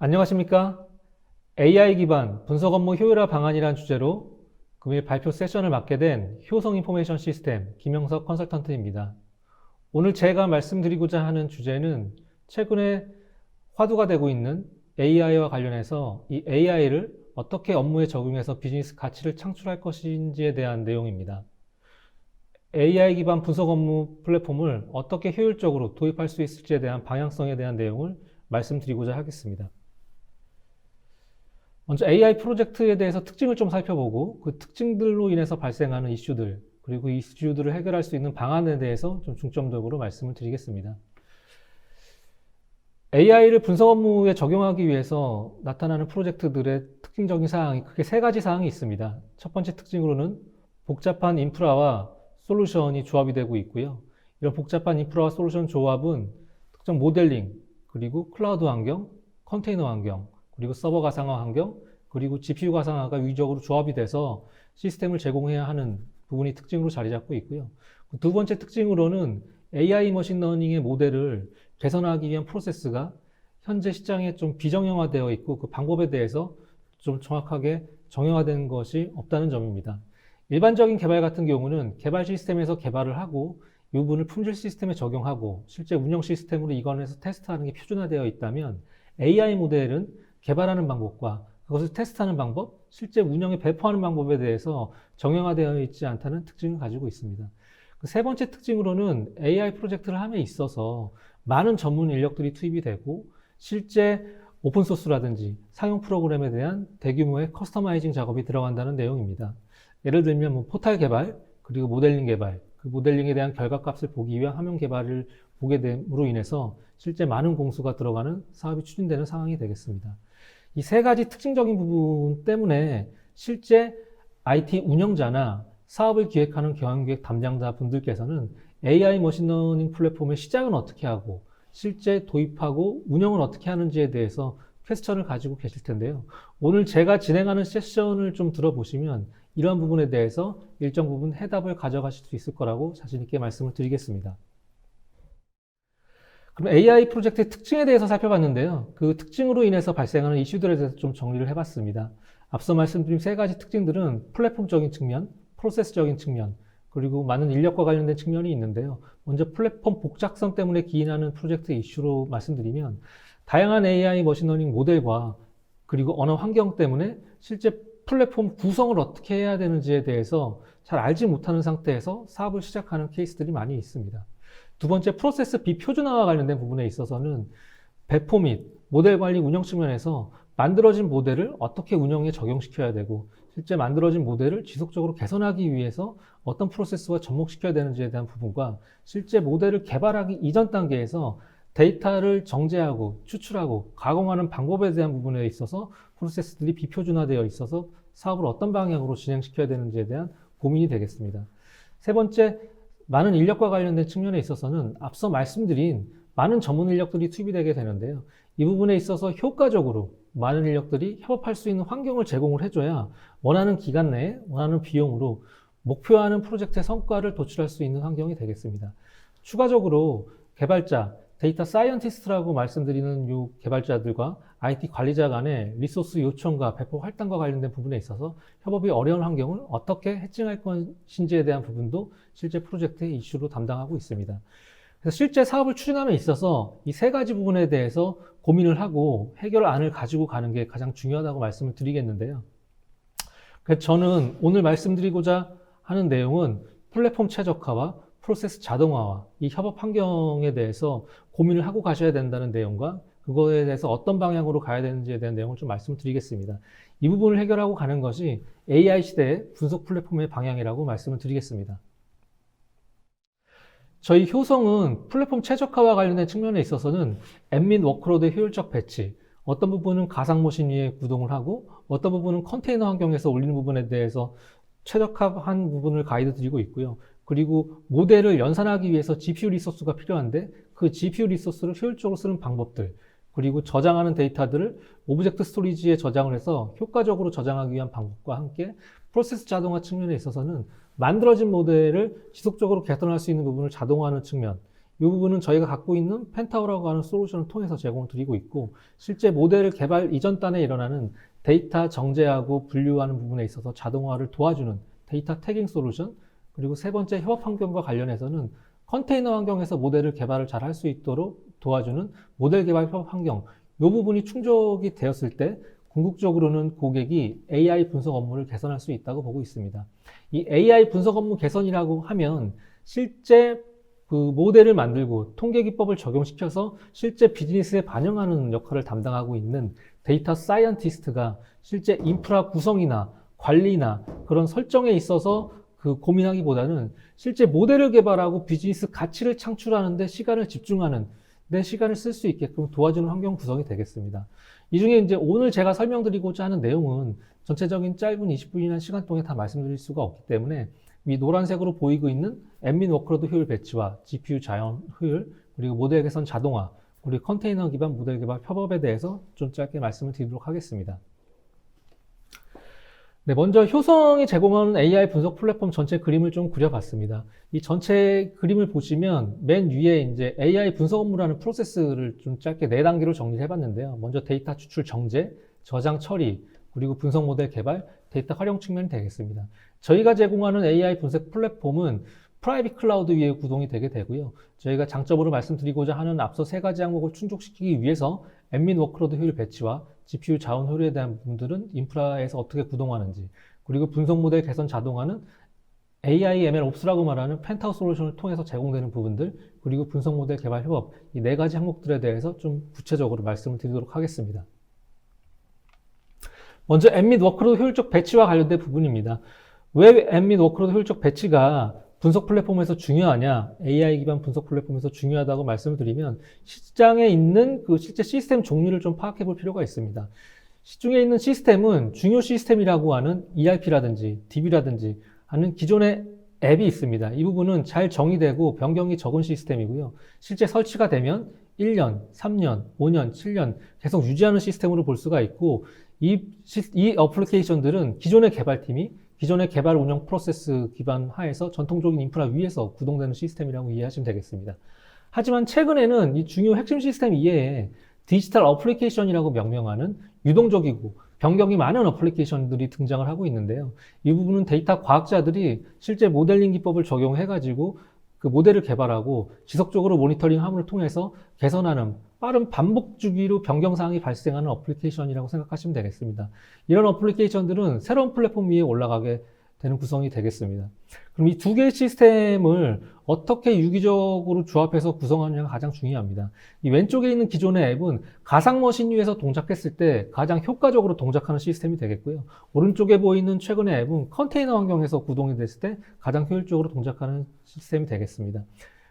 안녕하십니까? AI 기반 분석 업무 효율화 방안이란 주제로 금일 발표 세션을 맡게 된 효성 인포메이션 시스템 김영석 컨설턴트입니다. 오늘 제가 말씀드리고자 하는 주제는 최근에 화두가 되고 있는 AI와 관련해서 이 AI를 어떻게 업무에 적용해서 비즈니스 가치를 창출할 것인지에 대한 내용입니다. AI 기반 분석 업무 플랫폼을 어떻게 효율적으로 도입할 수 있을지에 대한 방향성에 대한 내용을 말씀드리고자 하겠습니다. 먼저 AI 프로젝트에 대해서 특징을 좀 살펴보고 그 특징들로 인해서 발생하는 이슈들, 그리고 이 이슈들을 해결할 수 있는 방안에 대해서 좀 중점적으로 말씀을 드리겠습니다. AI를 분석 업무에 적용하기 위해서 나타나는 프로젝트들의 특징적인 사항이 크게 세 가지 사항이 있습니다. 첫 번째 특징으로는 복잡한 인프라와 솔루션이 조합이 되고 있고요. 이런 복잡한 인프라와 솔루션 조합은 특정 모델링, 그리고 클라우드 환경, 컨테이너 환경, 그리고 서버 가상화 환경, 그리고 GPU 가상화가 유기적으로 조합이 돼서 시스템을 제공해야 하는 부분이 특징으로 자리 잡고 있고요. 두 번째 특징으로는 AI 머신러닝의 모델을 개선하기 위한 프로세스가 현재 시장에 좀 비정형화되어 있고 그 방법에 대해서 좀 정확하게 정형화된 것이 없다는 점입니다. 일반적인 개발 같은 경우는 개발 시스템에서 개발을 하고 이 부분을 품질 시스템에 적용하고 실제 운영 시스템으로 이관해서 테스트하는 게 표준화되어 있다면 AI 모델은 개발하는 방법과 그것을 테스트하는 방법, 실제 운영에 배포하는 방법에 대해서 정형화되어 있지 않다는 특징을 가지고 있습니다. 세 번째 특징으로는 AI 프로젝트를 함에 있어서 많은 전문 인력들이 투입이 되고 실제 오픈소스라든지 상용 프로그램에 대한 대규모의 커스터마이징 작업이 들어간다는 내용입니다. 예를 들면 포탈 개발, 그리고 모델링 개발, 그 모델링에 대한 결과값을 보기 위한 화면 개발을 보게 됨으로 인해서 실제 많은 공수가 들어가는 사업이 추진되는 상황이 되겠습니다. 이 세 가지 특징적인 부분 때문에 실제 IT 운영자나 사업을 기획하는 경영기획 담당자 분들께서는 AI 머신러닝 플랫폼의 시작은 어떻게 하고 실제 도입하고 운영은 어떻게 하는지에 대해서 퀘스천을 가지고 계실 텐데요. 오늘 제가 진행하는 세션을 좀 들어보시면 이러한 부분에 대해서 일정 부분 해답을 가져가실 수 있을 거라고 자신 있게 말씀을 드리겠습니다. 그럼 AI 프로젝트의 특징에 대해서 살펴봤는데요. 그 특징으로 인해서 발생하는 이슈들에 대해서 좀 정리를 해봤습니다. 앞서 말씀드린 세 가지 특징들은 플랫폼적인 측면, 프로세스적인 측면, 그리고 많은 인력과 관련된 측면이 있는데요. 먼저 플랫폼 복잡성 때문에 기인하는 프로젝트 이슈로 말씀드리면 다양한 AI 머신러닝 모델과 그리고 언어 환경 때문에 실제 플랫폼 구성을 어떻게 해야 되는지에 대해서 잘 알지 못하는 상태에서 사업을 시작하는 케이스들이 많이 있습니다. 두 번째, 프로세스 비표준화와 관련된 부분에 있어서는 배포 및 모델 관리 운영 측면에서 만들어진 모델을 어떻게 운영에 적용시켜야 되고 실제 만들어진 모델을 지속적으로 개선하기 위해서 어떤 프로세스와 접목시켜야 되는지에 대한 부분과 실제 모델을 개발하기 이전 단계에서 데이터를 정제하고 추출하고 가공하는 방법에 대한 부분에 있어서 프로세스들이 비표준화되어 있어서 사업을 어떤 방향으로 진행시켜야 되는지에 대한 고민이 되겠습니다. 세 번째, 많은 인력과 관련된 측면에 있어서는 앞서 말씀드린 많은 전문 인력들이 투입이 되게 되는데요. 이 부분에 있어서 효과적으로 많은 인력들이 협업할 수 있는 환경을 제공을 해줘야 원하는 기간 내에 원하는 비용으로 목표하는 프로젝트의 성과를 도출할 수 있는 환경이 되겠습니다. 추가적으로 개발자, 데이터 사이언티스트라고 말씀드리는 이 개발자들과 IT 관리자 간의 리소스 요청과 배포 할당과 관련된 부분에 있어서 협업이 어려운 환경을 어떻게 해칭할 것인지에 대한 부분도 실제 프로젝트의 이슈로 담당하고 있습니다. 그래서 실제 사업을 추진함에 있어서 이 세 가지 부분에 대해서 고민을 하고 해결안을 가지고 가는 게 가장 중요하다고 말씀을 드리겠는데요. 그래서 저는 오늘 말씀드리고자 하는 내용은 플랫폼 최적화와 프로세스 자동화와 이 협업 환경에 대해서 고민을 하고 가셔야 된다는 내용과 그거에 대해서 어떤 방향으로 가야 되는지에 대한 내용을 좀 말씀을 드리겠습니다. 이 부분을 해결하고 가는 것이 AI 시대의 분석 플랫폼의 방향이라고 말씀을 드리겠습니다. 저희 효성은 플랫폼 최적화와 관련된 측면에 있어서는 앱 및 워크로드의 효율적 배치, 어떤 부분은 가상머신 위에 구동을 하고 어떤 부분은 컨테이너 환경에서 올리는 부분에 대해서 최적화한 부분을 가이드 드리고 있고요. 그리고 모델을 연산하기 위해서 GPU 리소스가 필요한데 그 GPU 리소스를 효율적으로 쓰는 방법들, 그리고 저장하는 데이터들을 오브젝트 스토리지에 저장을 해서 효과적으로 저장하기 위한 방법과 함께 프로세스 자동화 측면에 있어서는 만들어진 모델을 지속적으로 개선할 수 있는 부분을 자동화하는 측면, 이 부분은 저희가 갖고 있는 펜타우라고 하는 솔루션을 통해서 제공을 드리고 있고, 실제 모델 개발 이전 단에 일어나는 데이터 정제하고 분류하는 부분에 있어서 자동화를 도와주는 데이터 태깅 솔루션, 그리고 세 번째 협업 환경과 관련해서는 컨테이너 환경에서 모델을 개발을 잘 할 수 있도록 도와주는 모델 개발 협업 환경, 이 부분이 충족이 되었을 때 궁극적으로는 고객이 AI 분석 업무를 개선할 수 있다고 보고 있습니다. 이 AI 분석 업무 개선이라고 하면 실제 그 모델을 만들고 통계 기법을 적용시켜서 실제 비즈니스에 반영하는 역할을 담당하고 있는 데이터 사이언티스트가 실제 인프라 구성이나 관리나 그런 설정에 있어서 그 고민하기보다는 실제 모델을 개발하고 비즈니스 가치를 창출하는 데 시간을 집중하는, 내 시간을 쓸 수 있게끔 도와주는 환경 구성이 되겠습니다. 이 중에 이제 오늘 제가 설명드리고자 하는 내용은 전체적인 짧은 20분이라는 시간 동안 다 말씀드릴 수가 없기 때문에 이 노란색으로 보이고 있는 앰민 워크로드 효율 배치와 GPU 자연 효율, 그리고 모델 개선 자동화, 그리고 컨테이너 기반 모델 개발 협업에 대해서 좀 짧게 말씀을 드리도록 하겠습니다. 네, 먼저 효성이 제공하는 AI 분석 플랫폼 전체 그림을 좀 그려봤습니다. 이 전체 그림을 보시면 맨 위에 이제 AI 분석 업무라는 프로세스를 좀 짧게 4단계로 정리를 해봤는데요. 먼저 데이터 추출 정제, 저장 처리, 그리고 분석 모델 개발, 데이터 활용 측면이 되겠습니다. 저희가 제공하는 AI 분석 플랫폼은 프라이빗 클라우드 위에 구동이 되게 되고요. 저희가 장점으로 말씀드리고자 하는 앞서 3가지 항목을 충족시키기 위해서 앰민 워크로드 효율 배치와 GPU 자원 효율에 대한 부분들은 인프라에서 어떻게 구동하는지, 그리고 분석 모델 개선 자동화는 AI, ML, 옵스라고 말하는 펜타우 솔루션을 통해서 제공되는 부분들, 그리고 분석 모델 개발 협업, 이 4가지 항목들에 대해서 좀 구체적으로 말씀을 드리도록 하겠습니다. 먼저 앰밋 워크로드 효율적 배치와 관련된 부분입니다. 왜 앰밋 워크로드 효율적 배치가 분석 플랫폼에서 중요하냐, AI 기반 분석 플랫폼에서 중요하다고 말씀을 드리면 시장에 있는 그 실제 시스템 종류를 좀 파악해 볼 필요가 있습니다. 시중에 있는 시스템은 중요 시스템이라고 하는 ERP라든지 DB라든지 하는 기존의 앱이 있습니다. 이 부분은 잘 정의되고 변경이 적은 시스템이고요. 실제 설치가 되면 1년, 3년, 5년, 7년 계속 유지하는 시스템으로 볼 수가 있고, 이 어플리케이션들은 기존의 개발팀이 기존의 개발 운영 프로세스 기반 하에서 전통적인 인프라 위에서 구동되는 시스템이라고 이해하시면 되겠습니다. 하지만 최근에는 이 중요 핵심 시스템 이외에 디지털 어플리케이션이라고 명명하는 유동적이고 변경이 많은 어플리케이션들이 등장을 하고 있는데요. 이 부분은 데이터 과학자들이 실제 모델링 기법을 적용해가지고 그 모델을 개발하고 지속적으로 모니터링함을 통해서 개선하는 빠른 반복 주기로 변경 사항이 발생하는 어플리케이션이라고 생각하시면 되겠습니다. 이런 어플리케이션들은 새로운 플랫폼 위에 올라가게 되는 구성이 되겠습니다. 그럼 이 2개의 시스템을 어떻게 유기적으로 조합해서 구성하느냐가 가장 중요합니다. 이 왼쪽에 있는 기존의 앱은 가상머신 위에서 동작했을 때 가장 효과적으로 동작하는 시스템이 되겠고요. 오른쪽에 보이는 최근의 앱은 컨테이너 환경에서 구동이 됐을 때 가장 효율적으로 동작하는 시스템이 되겠습니다.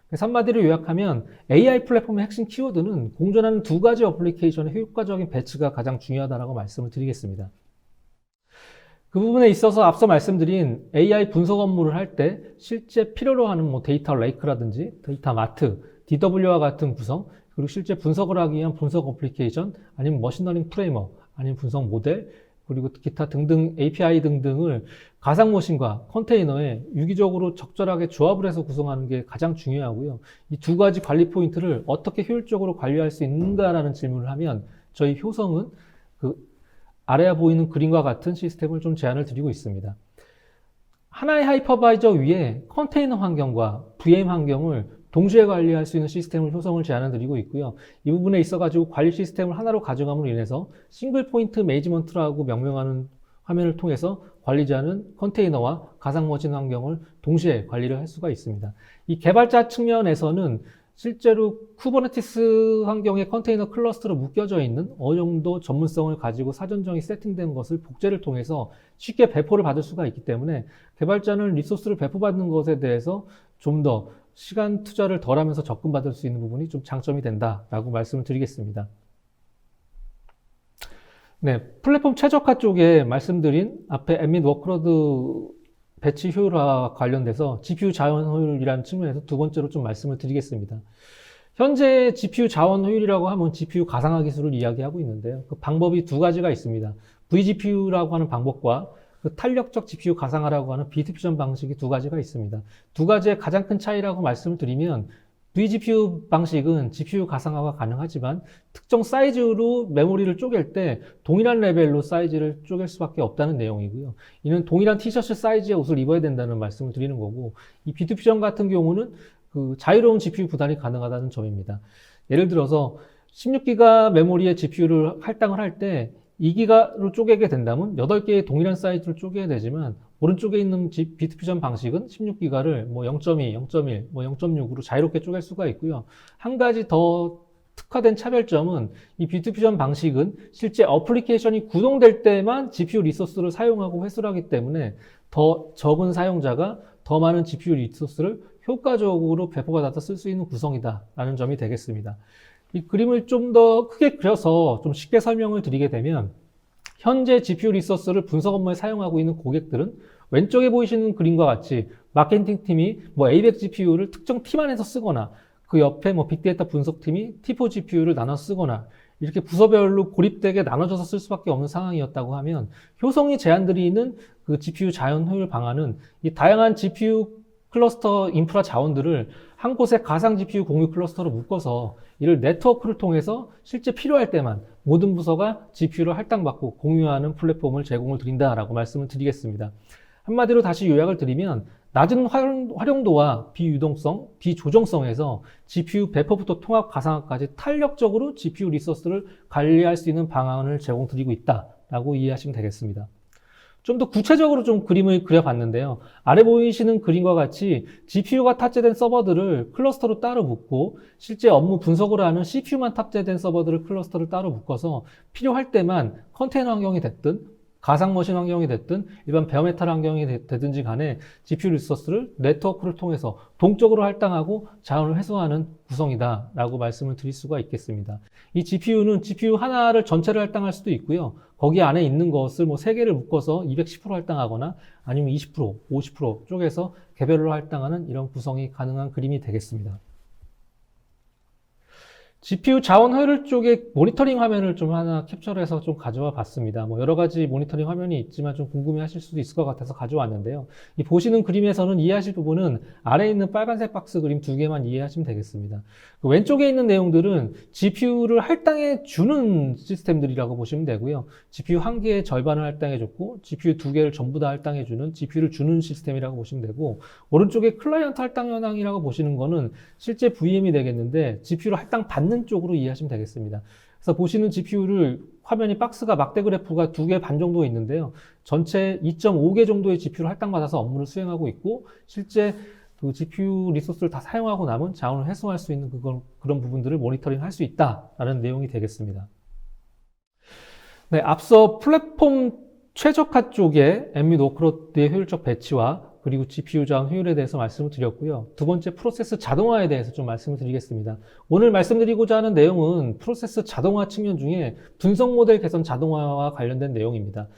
그래서 한마디로 요약하면 AI 플랫폼의 핵심 키워드는 공존하는 2가지 어플리케이션의 효과적인 배치가 가장 중요하다고 말씀을 드리겠습니다. 그 부분에 있어서 앞서 말씀드린 AI 분석 업무를 할 때 실제 필요로 하는 데이터 레이크라든지 데이터 마트, DW와 같은 구성, 그리고 실제 분석을 하기 위한 분석 어플리케이션, 아니면 머신러닝 프레임워크, 아니면 분석 모델, 그리고 기타 등등 API 등등을 가상머신과 컨테이너에 유기적으로 적절하게 조합을 해서 구성하는 게 가장 중요하고요. 이 2가지 관리 포인트를 어떻게 효율적으로 관리할 수 있는가라는 질문을 하면 저희 효성은 그 아래에 보이는 그림과 같은 시스템을 좀 제안을 드리고 있습니다. 하나의 하이퍼바이저 위에 컨테이너 환경과 VM 환경을 동시에 관리할 수 있는 시스템을 효성을 제안을 드리고 있고요. 이 부분에 있어가지고 관리 시스템을 하나로 가져감으로 인해서 싱글 포인트 매니지먼트라고 명명하는 화면을 통해서 관리자는 컨테이너와 가상머신 환경을 동시에 관리를 할 수가 있습니다. 이 개발자 측면에서는 실제로 쿠버네티스 환경의 컨테이너 클러스터로 묶여져 있는 어느 정도 전문성을 가지고 사전정의 세팅된 것을 복제를 통해서 쉽게 배포를 받을 수가 있기 때문에 개발자는 리소스를 배포받는 것에 대해서 좀 더 시간 투자를 덜 하면서 접근받을 수 있는 부분이 좀 장점이 된다라고 말씀을 드리겠습니다. 네, 플랫폼 최적화 쪽에 말씀드린 앞에 앰밋 워크로드 배치 효율화와 관련돼서 GPU 자원 효율이라는 측면에서 2번째로 좀 말씀을 드리겠습니다. 현재 GPU 자원 효율이라고 하면 GPU 가상화 기술을 이야기하고 있는데요. 그 방법이 2가지가 있습니다. vGPU라고 하는 방법과 그 탄력적 GPU 가상화라고 하는 비디퓨전 방식이 2가지가 있습니다. 2가지의 가장 큰 차이라고 말씀을 드리면 vGPU 방식은 GPU 가상화가 가능하지만 특정 사이즈로 메모리를 쪼갤 때 동일한 레벨로 사이즈를 쪼갤 수밖에 없다는 내용이고요. 이는 동일한 티셔츠 사이즈의 옷을 입어야 된다는 말씀을 드리는 거고, 이 비트퓨전 같은 경우는 그 자유로운 GPU 분할이 가능하다는 점입니다. 예를 들어서 16기가 메모리의 GPU를 할당을 할 때 2기가로 쪼개게 된다면 8개의 동일한 사이즈를 쪼개야 되지만, 오른쪽에 있는 비트퓨전 방식은 16기가를 뭐 0.2, 0.1, 뭐 0.6으로 자유롭게 쪼갤 수가 있고요. 한 가지 더 특화된 차별점은 이 비트퓨전 방식은 실제 어플리케이션이 구동될 때만 GPU 리소스를 사용하고 회수를 하기 때문에 더 적은 사용자가 더 많은 GPU 리소스를 효과적으로 배포받아서 쓸 수 있는 구성이다라는 점이 되겠습니다. 이 그림을 좀 더 크게 그려서 좀 쉽게 설명을 드리게 되면, 현재 GPU 리소스를 분석 업무에 사용하고 있는 고객들은 왼쪽에 보이시는 그림과 같이 마케팅 팀이 뭐 A100 GPU를 특정 팀 안에서 쓰거나, 그 옆에 뭐 빅데이터 분석팀이 T4 GPU를 나눠 쓰거나, 이렇게 부서별로 고립되게 나눠져서 쓸 수밖에 없는 상황이었다고 하면, 효성이 제한드리는 그 GPU 자연 효율 방안은 이 다양한 GPU 클러스터 인프라 자원들을 한 곳에 가상 GPU 공유 클러스터로 묶어서 이를 네트워크를 통해서 실제 필요할 때만 모든 부서가 GPU를 할당받고 공유하는 플랫폼을 제공을 드린다라고 말씀을 드리겠습니다. 한마디로 다시 요약을 드리면, 낮은 활용도와 비유동성, 비조정성에서 GPU 배포부터 통합 가상화까지 탄력적으로 GPU 리소스를 관리할 수 있는 방안을 제공드리고 있다라고 이해하시면 되겠습니다. 좀 더 구체적으로 좀 그림을 그려봤는데요. 아래 보이시는 그림과 같이 GPU가 탑재된 서버들을 클러스터로 따로 묶고, 실제 업무 분석을 하는 CPU만 탑재된 서버들을 클러스터를 따로 묶어서 필요할 때만 컨테이너 환경이 됐든 가상 머신 환경이 됐든 일반 베어메탈 환경이 되든지 간에 GPU 리소스를 네트워크를 통해서 동적으로 할당하고 자원을 회수하는 구성이다라고 말씀을 드릴 수가 있겠습니다. 이 GPU는 GPU 하나를 전체를 할당할 수도 있고요. 거기 안에 있는 것을 뭐 3개를 묶어서 210% 할당하거나 아니면 20%, 50% 쪼개서 개별로 할당하는 이런 구성이 가능한 그림이 되겠습니다. GPU 자원 효율 쪽에 모니터링 화면을 좀 하나 캡처해서 좀 가져와 봤습니다. 뭐 여러 가지 모니터링 화면이 있지만 좀 궁금해 하실 수도 있을 것 같아서 가져왔는데요. 이 보시는 그림에서는 이해하실 부분은 아래에 있는 빨간색 박스 그림 2개만 이해하시면 되겠습니다. 그 왼쪽에 있는 내용들은 GPU를 할당해 주는 시스템들이라고 보시면 되고요. GPU 1개의 절반을 할당해 줬고, GPU 2개를 전부 다 할당해 주는 GPU를 주는 시스템이라고 보시면 되고, 오른쪽에 클라이언트 할당 현황이라고 보시는 거는 실제 VM이 되겠는데 GPU를 할당 받는 쪽으로 이해하시면 되겠습니다. 그래서 보시는 GPU를 화면이 박스가 막대 그래프가 2개 반 정도 있는데요. 전체 2.5개 정도의 GPU를 할당받아서 업무를 수행하고 있고, 실제 그 GPU 리소스를 다 사용하고 남은 자원을 회수할 수 있는 그런 부분들을 모니터링 할 수 있다라는 내용이 되겠습니다. 네, 앞서 플랫폼 최적화 쪽에 엠 및 워크로드의 효율적 배치와 그리고 GPU 자원 효율에 대해서 말씀을 드렸고요. 두 번째, 프로세스 자동화에 대해서 좀 말씀을 드리겠습니다. 오늘 말씀드리고자 하는 내용은 프로세스 자동화 측면 중에 분석 모델 개선 자동화와 관련된 내용입니다.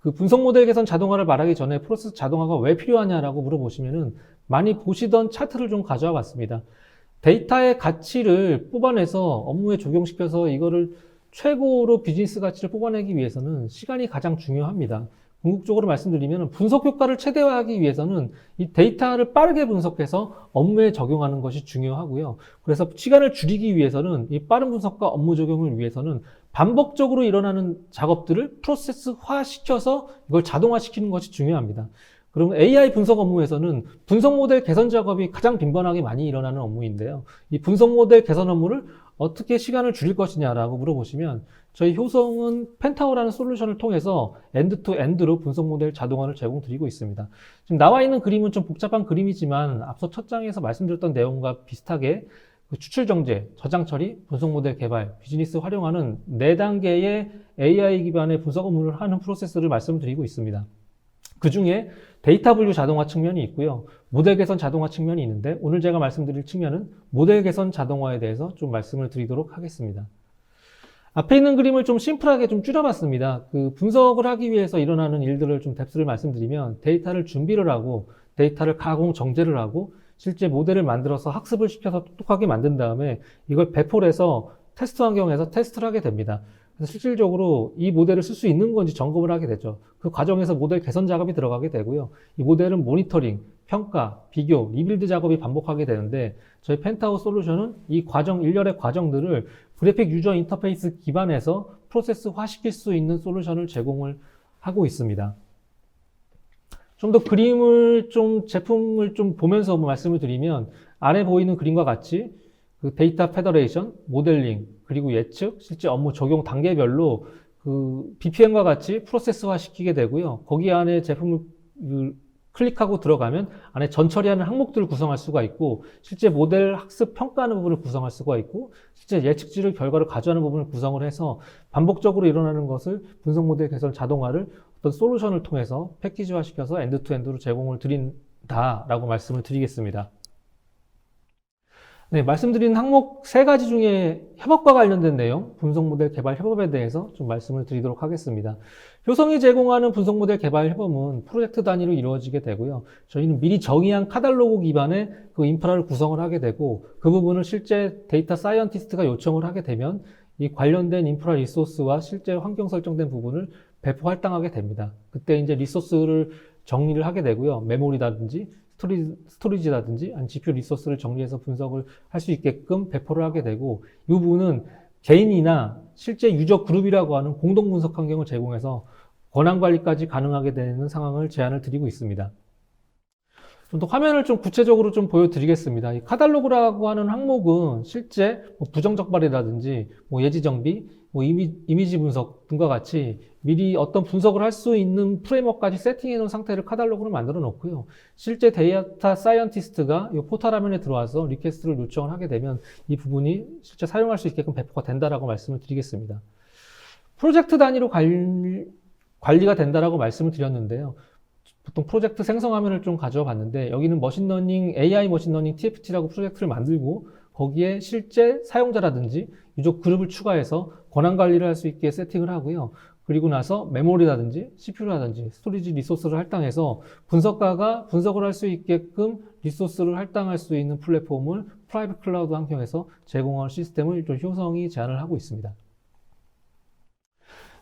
그 분석 모델 개선 자동화를 말하기 전에 프로세스 자동화가 왜 필요하냐라고 물어보시면은 많이 보시던 차트를 좀 가져와 봤습니다. 데이터의 가치를 뽑아내서 업무에 적용시켜서 이거를 최고로 비즈니스 가치를 뽑아내기 위해서는 시간이 가장 중요합니다. 궁극적으로 말씀드리면 분석 효과를 최대화하기 위해서는 이 데이터를 빠르게 분석해서 업무에 적용하는 것이 중요하고요. 그래서 시간을 줄이기 위해서는 이 빠른 분석과 업무 적용을 위해서는 반복적으로 일어나는 작업들을 프로세스화 시켜서 이걸 자동화시키는 것이 중요합니다. 그럼 AI 분석 업무에서는 분석 모델 개선 작업이 가장 빈번하게 많이 일어나는 업무인데요. 이 분석 모델 개선 업무를 어떻게 시간을 줄일 것이냐라고 물어보시면, 저희 효성은 펜타워라는 솔루션을 통해서 엔드-투-엔드로 분석 모델 자동화를 제공드리고 있습니다. 지금 나와 있는 그림은 좀 복잡한 그림이지만 앞서 첫 장에서 말씀드렸던 내용과 비슷하게 그 추출 정제, 저장 처리, 분석 모델 개발, 비즈니스 활용하는 4단계의 AI 기반의 분석 업무를 하는 프로세스를 말씀드리고 있습니다. 그 중에 데이터 분류 자동화 측면이 있고요. 모델 개선 자동화 측면이 있는데, 오늘 제가 말씀드릴 측면은 모델 개선 자동화에 대해서 좀 말씀을 드리도록 하겠습니다. 앞에 있는 그림을 좀 심플하게 좀 줄여봤습니다. 그 분석을 하기 위해서 일어나는 일들을 좀 뎁스를 말씀드리면, 데이터를 준비를 하고, 데이터를 가공 정제를 하고, 실제 모델을 만들어서 학습을 시켜서 똑똑하게 만든 다음에 이걸 배포를 해서 테스트 환경에서 테스트를 하게 됩니다. 그래서 실질적으로 이 모델을 쓸 수 있는 건지 점검을 하게 되죠. 그 과정에서 모델 개선 작업이 들어가게 되고요. 이 모델은 모니터링, 평가, 비교, 리빌드 작업이 반복하게 되는데 저희 펜타우 솔루션은 이 과정, 일련의 과정들을 그래픽 유저 인터페이스 기반에서 프로세스화 시킬 수 있는 솔루션을 제공을 하고 있습니다. 좀 더 제품을 좀 보면서 말씀을 드리면, 아래 보이는 그림과 같이 그 데이터 페더레이션, 모델링, 그리고 예측, 실제 업무 적용 단계별로 그 BPM과 같이 프로세스화 시키게 되고요. 거기 안에 제품을 클릭하고 들어가면 안에 전 처리하는 항목들을 구성할 수가 있고, 실제 모델 학습 평가하는 부분을 구성할 수가 있고, 실제 예측치를 결과를 가져가는 부분을 구성을 해서 반복적으로 일어나는 것을 분석 모델 개선 자동화를 어떤 솔루션을 통해서 패키지화 시켜서 엔드투엔드로 제공을 드린다라고 말씀을 드리겠습니다. 네, 말씀드린 항목 3가지 중에 협업과 관련된 내용, 분석 모델 개발 협업에 대해서 좀 말씀을 드리도록 하겠습니다. 효성이 제공하는 분석 모델 개발 협업은 프로젝트 단위로 이루어지게 되고요. 저희는 미리 정의한 카탈로그 기반의 그 인프라를 구성을 하게 되고, 그 부분을 실제 데이터 사이언티스트가 요청을 하게 되면 이 관련된 인프라 리소스와 실제 환경 설정된 부분을 배포 할당하게 됩니다. 그때 이제 리소스를 정리를 하게 되고요. 메모리라든지 스토리지라든지 아니 GPU 리소스를 정리해서 분석을 할 수 있게끔 배포를 하게 되고, 이 부분은 개인이나 실제 유저 그룹이라고 하는 공동 분석 환경을 제공해서 권한 관리까지 가능하게 되는 상황을 제안을 드리고 있습니다. 좀 더 화면을 좀 구체적으로 좀 보여드리겠습니다. 이 카탈로그라고 하는 항목은 실제 부정적발이라든지 예지 정비, 이미지 분석 등과 같이 미리 어떤 분석을 할 수 있는 프레임워크까지 세팅해 놓은 상태를 카탈로그로 만들어 놓고요. 실제 데이터 사이언티스트가 이 포털 화면에 들어와서 리퀘스트를 요청을 하게 되면 이 부분이 실제 사용할 수 있게끔 배포가 된다라고 말씀을 드리겠습니다. 프로젝트 단위로 관리가 된다라고 말씀을 드렸는데요. 보통 프로젝트 생성 화면을 좀 가져와 봤는데, 여기는 머신러닝, AI 머신러닝 TFT라고 프로젝트를 만들고 거기에 실제 사용자라든지 유저 그룹을 추가해서 권한 관리를 할 수 있게 세팅을 하고요. 그리고 나서 메모리라든지 CPU라든지 스토리지 리소스를 할당해서 분석가가 분석을 할 수 있게끔 리소스를 할당할 수 있는 플랫폼을 프라이빗 클라우드 환경에서 제공할 시스템을 좀 효성이 제안을 하고 있습니다.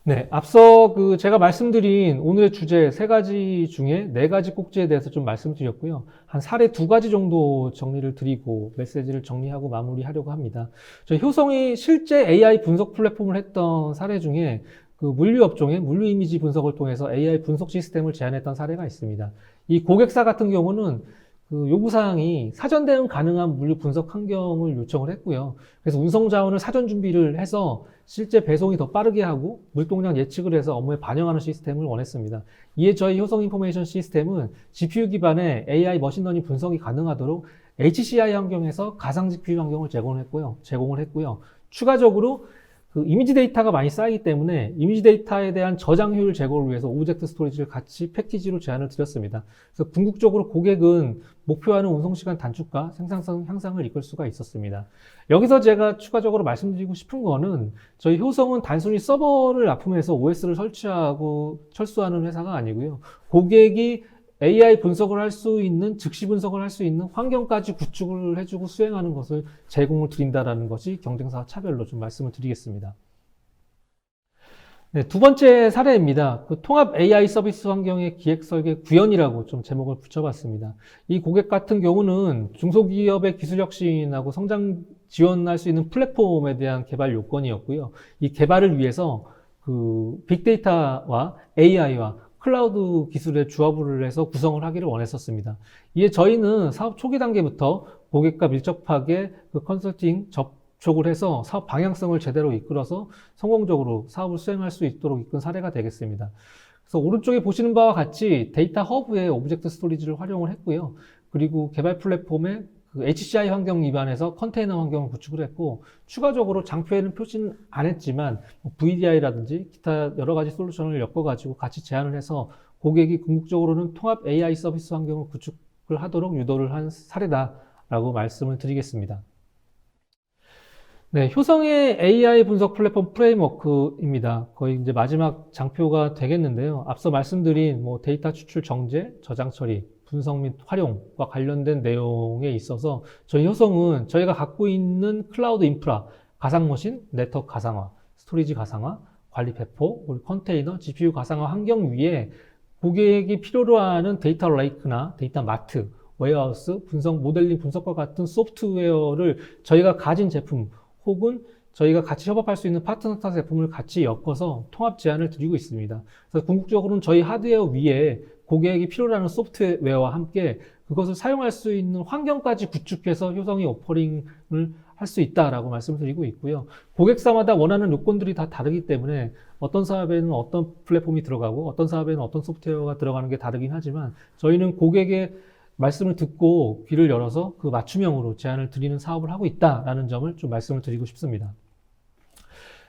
네, 앞서 제가 말씀드린 오늘의 주제 3가지 중에 4가지 꼭지에 대해서 좀 말씀드렸고요. 한 사례 2가지 정도 정리를 드리고 메시지를 정리하고 마무리하려고 합니다. 저희 효성이 실제 AI 분석 플랫폼을 했던 사례 중에 그 물류 업종의 물류 이미지 분석을 통해서 AI 분석 시스템을 제안했던 사례가 있습니다. 이 고객사 같은 경우는 그 요구사항이 사전 대응 가능한 물류 분석 환경을 요청을 했고요. 그래서 운송 자원을 사전 준비를 해서 실제 배송이 더 빠르게 하고 물동량 예측을 해서 업무에 반영하는 시스템을 원했습니다. 이에 저희 효성 인포메이션 시스템은 GPU 기반의 AI 머신러닝 분석이 가능하도록 HCI 환경에서 가상 GPU 환경을 제공을 했고요. 추가적으로 그 이미지 데이터가 많이 쌓이기 때문에 이미지 데이터에 대한 저장 효율 제고를 위해서 오브젝트 스토리지를 같이 패키지로 제안을 드렸습니다. 그래서 궁극적으로 고객은 목표하는 운송시간 단축과 생산성 향상을 이끌 수가 있었습니다. 여기서 제가 추가적으로 말씀드리고 싶은 거는 저희 효성은 단순히 서버를 납품해서 OS를 설치하고 철수하는 회사가 아니고요. 고객이 AI 분석을 할 수 있는, 즉시 분석을 할 수 있는 환경까지 구축을 해주고 수행하는 것을 제공을 드린다는 것이 경쟁사 차별로 좀 말씀을 드리겠습니다. 네, 2번째 사례입니다. 그 통합 AI 서비스 환경의 기획 설계 구현이라고 좀 제목을 붙여봤습니다. 이 고객 같은 경우는 중소기업의 기술 혁신하고 성장 지원할 수 있는 플랫폼에 대한 개발 요건이었고요. 이 개발을 위해서 그 빅데이터와 AI와 클라우드 기술의 조합을 해서 구성을 하기를 원했었습니다. 이에 저희는 사업 초기 단계부터 고객과 밀접하게 그 컨설팅 접촉을 해서 사업 방향성을 제대로 이끌어서 성공적으로 사업을 수행할 수 있도록 이끈 사례가 되겠습니다. 그래서 오른쪽에 보시는 바와 같이 데이터 허브에 오브젝트 스토리지를 활용을 했고요. 그리고 개발 플랫폼에 그 HCI 환경 기반에서 컨테이너 환경을 구축을 했고, 추가적으로 장표에는 표시는 안 했지만 VDI라든지 기타 여러 가지 솔루션을 엮어가지고 같이 제안을 해서 고객이 궁극적으로는 통합 AI 서비스 환경을 구축을 하도록 유도를 한 사례다라고 말씀을 드리겠습니다. 네, 효성의 AI 분석 플랫폼 프레임워크입니다. 거의 이제 마지막 장표가 되겠는데요. 앞서 말씀드린 데이터 추출 정제, 저장 처리, 분석 및 활용과 관련된 내용에 있어서 저희 효성은 저희가 갖고 있는 클라우드 인프라, 가상머신, 네트워크 가상화, 스토리지 가상화, 관리 배포, 그리고 컨테이너, GPU 가상화 환경 위에 고객이 필요로 하는 데이터 레이크나 데이터 마트, 웨어하우스, 분석, 모델링 분석과 같은 소프트웨어를 저희가 가진 제품 혹은 저희가 같이 협업할 수 있는 파트너 타 제품을 같이 엮어서 통합 제안을 드리고 있습니다. 그래서 궁극적으로는 저희 하드웨어 위에 고객이 필요로 하는 소프트웨어와 함께 그것을 사용할 수 있는 환경까지 구축해서 효성이 오퍼링을 할 수 있다라고 말씀드리고 있고요. 고객사마다 원하는 요건들이 다 다르기 때문에 어떤 사업에는 어떤 플랫폼이 들어가고 어떤 사업에는 어떤 소프트웨어가 들어가는 게 다르긴 하지만 저희는 고객의 말씀을 듣고 귀를 열어서 그 맞춤형으로 제안을 드리는 사업을 하고 있다라는 점을 좀 말씀을 드리고 싶습니다.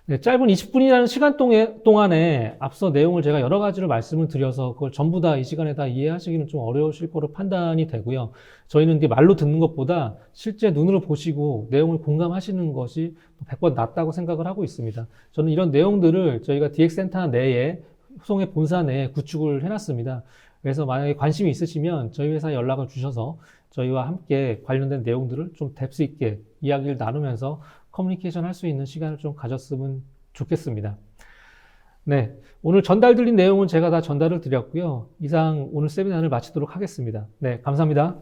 네, 짧은 20분이라는 시간 동안에 앞서 내용을 제가 여러 가지로 말씀을 드려서 그걸 전부 다 이 시간에 다 이해하시기는 좀 어려우실 거로 판단이 되고요. 저희는 이게 말로 듣는 것보다 실제 눈으로 보시고 내용을 공감하시는 것이 100번 낫다고 생각을 하고 있습니다. 저는 이런 내용들을 저희가 DX센터 내에 효성의 본사 내에 구축을 해놨습니다. 그래서 만약에 관심이 있으시면 저희 회사에 연락을 주셔서 저희와 함께 관련된 내용들을 좀 뎁스 있게 이야기를 나누면서 커뮤니케이션 할 수 있는 시간을 좀 가졌으면 좋겠습니다. 네, 오늘 전달드린 내용은 제가 다 전달을 드렸고요. 이상 오늘 세미나를 마치도록 하겠습니다. 네, 감사합니다.